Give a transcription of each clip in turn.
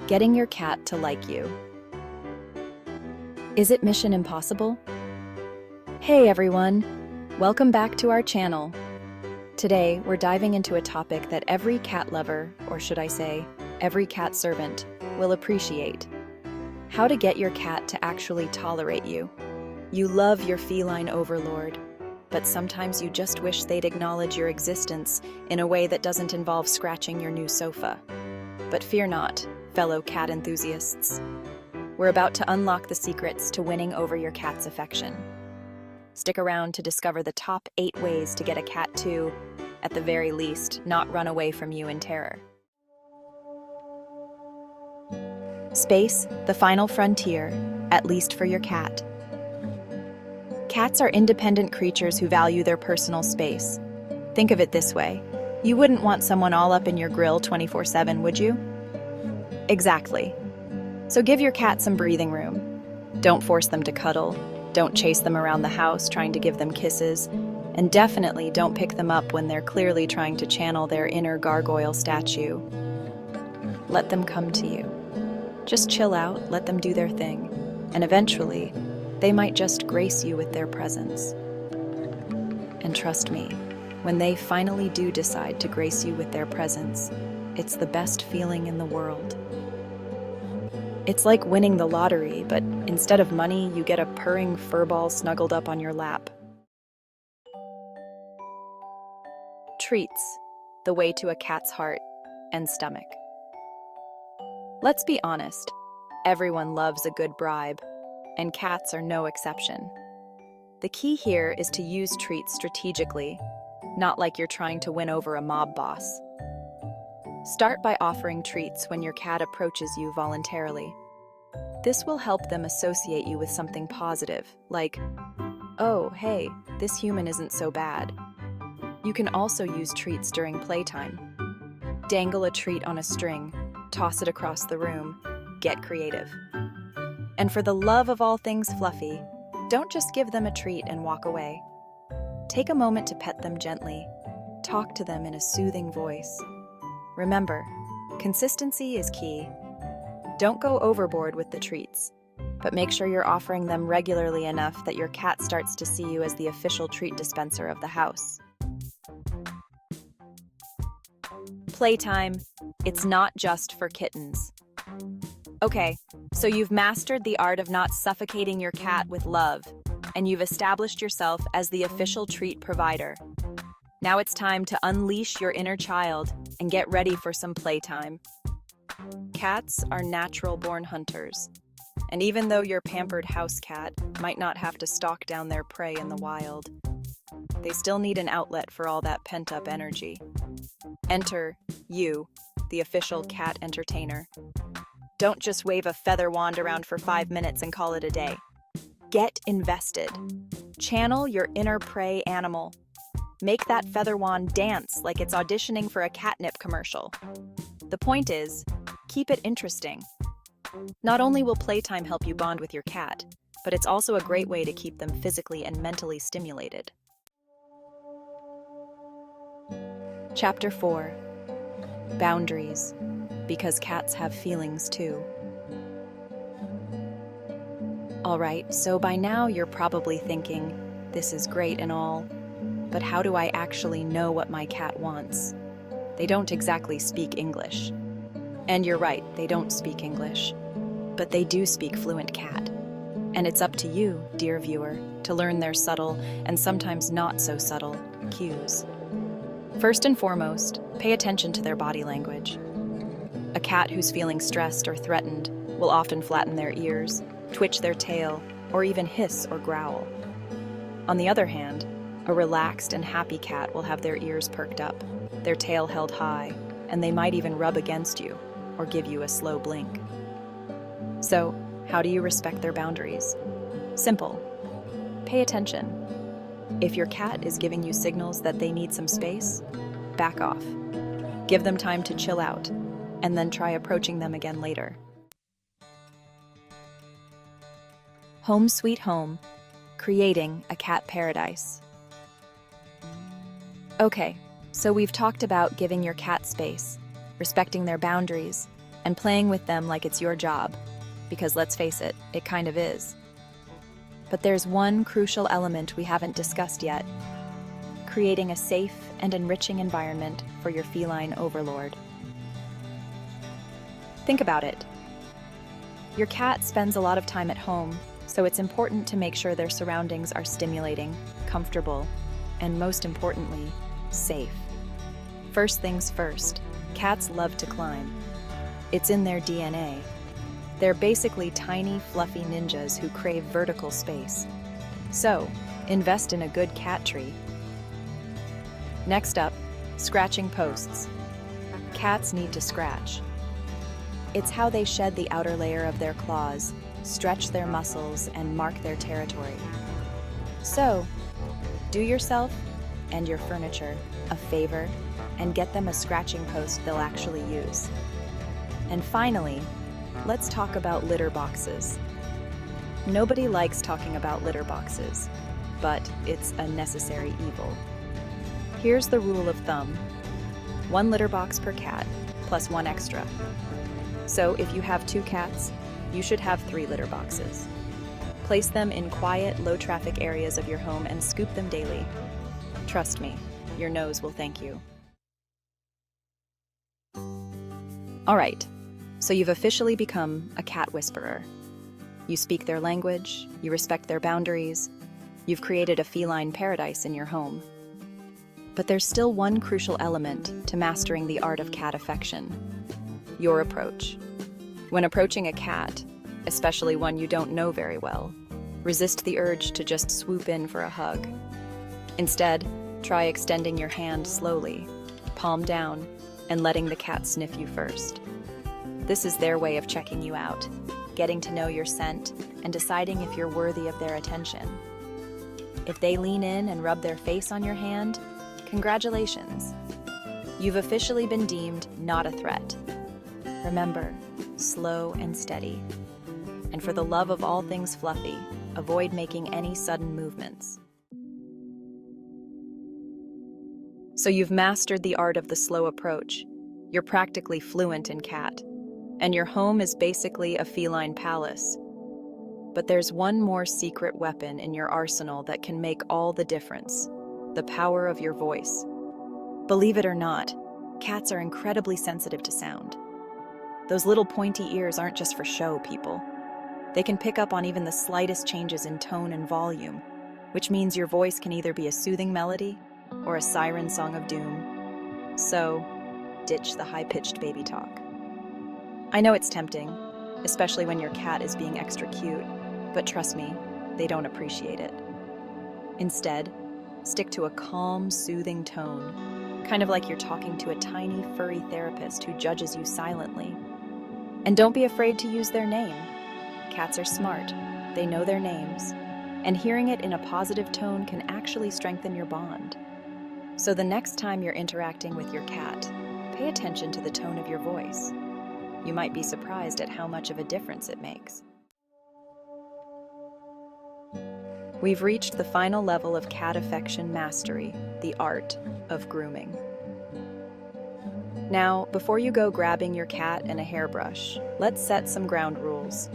Getting your cat to like you. Is it mission impossible? Hey everyone, welcome back to our channel. Today, we're diving into a topic that every cat lover, or should I say, every cat servant, will appreciate. How to get your cat to actually tolerate you. You love your feline overlord, but sometimes you just wish they'd acknowledge your existence in a way that doesn't involve scratching your new sofa. But fear not, fellow cat enthusiasts. We're about to unlock the secrets to winning over your cat's affection. Stick around to discover the top 8 ways to get a cat to, at the very least, not run away from you in terror. Space, the final frontier, at least for your cat. Cats are independent creatures who value their personal space. Think of it this way. You wouldn't want someone all up in your grill 24/7, would you? Exactly. So give your cat some breathing room. Don't force them to cuddle. Don't chase them around the house trying to give them kisses. And definitely don't pick them up when they're clearly trying to channel their inner gargoyle statue. Let them come to you. Just chill out, let them do their thing. And eventually, they might just grace you with their presence. And trust me, when they finally do decide to grace you with their presence, it's the best feeling in the world. It's like winning the lottery, but instead of money, you get a purring furball snuggled up on your lap. Treats, the way to a cat's heart and stomach. Let's be honest, everyone loves a good bribe, and cats are no exception. The key here is to use treats strategically, not like you're trying to win over a mob boss. Start by offering treats when your cat approaches you voluntarily. This will help them associate you with something positive, like, "Oh, hey, this human isn't so bad." You can also use treats during playtime. Dangle a treat on a string, toss it across the room, get creative. And for the love of all things fluffy, don't just give them a treat and walk away. Take a moment to pet them gently. Talk to them in a soothing voice. Remember, consistency is key. Don't go overboard with the treats, but make sure you're offering them regularly enough that your cat starts to see you as the official treat dispenser of the house. Playtime, it's not just for kittens. Okay, so you've mastered the art of not suffocating your cat with love, and you've established yourself as the official treat provider. Now it's time to unleash your inner child and get ready for some playtime. Cats are natural-born hunters, and even though your pampered house cat might not have to stalk down their prey in the wild, they still need an outlet for all that pent-up energy. Enter you, the official cat entertainer. Don't just wave a feather wand around for 5 minutes and call it a day. Get invested. Channel your inner prey animal. Make that feather wand dance like it's auditioning for a catnip commercial. The point is, keep it interesting. Not only will playtime help you bond with your cat, but it's also a great way to keep them physically and mentally stimulated. Chapter 4. Boundaries, because cats have feelings too. Alright, so by now you're probably thinking, this is great and all, but how do I actually know what my cat wants? They don't exactly speak English. And you're right, they don't speak English. But they do speak fluent cat. And it's up to you, dear viewer, to learn their subtle, and sometimes not so subtle, cues. First and foremost, pay attention to their body language. A cat who's feeling stressed or threatened will often flatten their ears, twitch their tail, or even hiss or growl. On the other hand, a relaxed and happy cat will have their ears perked up, their tail held high, and they might even rub against you or give you a slow blink. So, how do you respect their boundaries? Simple. Pay attention. If your cat is giving you signals that they need some space, back off. Give them time to chill out, and then try approaching them again later. Home sweet home, creating a cat paradise. Okay, so we've talked about giving your cat space, respecting their boundaries, and playing with them like it's your job, because let's face it, it kind of is. But there's one crucial element we haven't discussed yet: creating a safe and enriching environment for your feline overlord. Think about it. Your cat spends a lot of time at home, so it's important to make sure their surroundings are stimulating, comfortable, and most importantly, safe. First things first, cats love to climb. It's in their DNA. They're basically tiny, fluffy ninjas who crave vertical space. So, invest in a good cat tree. Next up, scratching posts. Cats need to scratch. It's how they shed the outer layer of their claws, stretch their muscles, and mark their territory. So, do yourself and your furniture a favor and get them a scratching post they'll actually use. And finally, let's talk about litter boxes. Nobody likes talking about litter boxes, but it's a necessary evil. Here's the rule of thumb: 1 litter box per cat, plus 1 extra. So if you have 2 cats, you should have 3 litter boxes. Place them in quiet, low-traffic areas of your home and scoop them daily. Trust me, your nose will thank you. All right, so you've officially become a cat whisperer. You speak their language, you respect their boundaries, you've created a feline paradise in your home. But there's still one crucial element to mastering the art of cat affection: your approach. When approaching a cat, especially one you don't know very well, resist the urge to just swoop in for a hug. Instead, try extending your hand slowly, palm down, and letting the cat sniff you first. This is their way of checking you out, getting to know your scent, and deciding if you're worthy of their attention. If they lean in and rub their face on your hand, congratulations. You've officially been deemed not a threat. Remember, slow and steady. And for the love of all things fluffy, avoid making any sudden movements. So you've mastered the art of the slow approach. You're practically fluent in cat, and your home is basically a feline palace. But there's one more secret weapon in your arsenal that can make all the difference: the power of your voice. Believe it or not, cats are incredibly sensitive to sound. Those little pointy ears aren't just for show, people. They can pick up on even the slightest changes in tone and volume, which means your voice can either be a soothing melody or a siren song of doom. So, ditch the high-pitched baby talk. I know it's tempting, especially when your cat is being extra cute, but trust me, they don't appreciate it. Instead, stick to a calm, soothing tone, kind of like you're talking to a tiny, furry therapist who judges you silently. And don't be afraid to use their name. Cats are smart, they know their names, and hearing it in a positive tone can actually strengthen your bond. So the next time you're interacting with your cat, pay attention to the tone of your voice. You might be surprised at how much of a difference it makes. We've reached the final level of cat affection mastery, the art of grooming. Now, before you go grabbing your cat and a hairbrush, let's set some ground rules.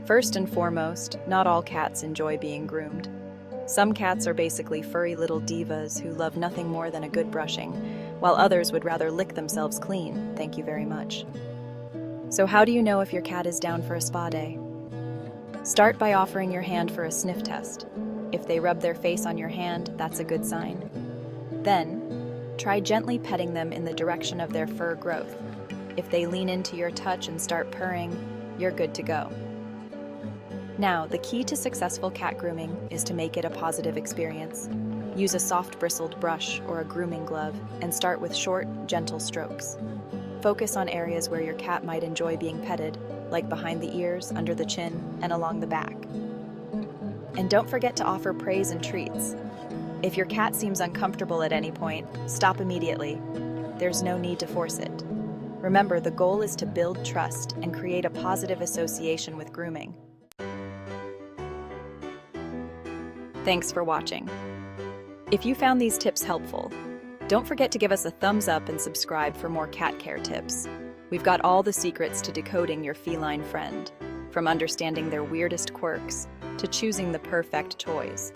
First and foremost, not all cats enjoy being groomed. Some cats are basically furry little divas who love nothing more than a good brushing, while others would rather lick themselves clean, thank you very much. So how do you know if your cat is down for a spa day? Start by offering your hand for a sniff test. If they rub their face on your hand, that's a good sign. Then, try gently petting them in the direction of their fur growth. If they lean into your touch and start purring, you're good to go. Now, the key to successful cat grooming is to make it a positive experience. Use a soft bristled brush or a grooming glove and start with short, gentle strokes. Focus on areas where your cat might enjoy being petted, like behind the ears, under the chin, and along the back. And don't forget to offer praise and treats. If your cat seems uncomfortable at any point, stop immediately. There's no need to force it. Remember, the goal is to build trust and create a positive association with grooming. Thanks for watching. If you found these tips helpful, don't forget to give us a thumbs up and subscribe for more cat care tips. We've got all the secrets to decoding your feline friend, from understanding their weirdest quirks to choosing the perfect toys.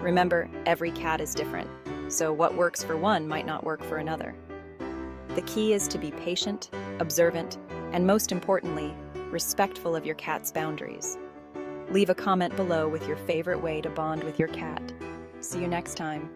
Remember, every cat is different, so what works for one might not work for another. The key is to be patient, observant, and most importantly, respectful of your cat's boundaries. Leave a comment below with your favorite way to bond with your cat. See you next time.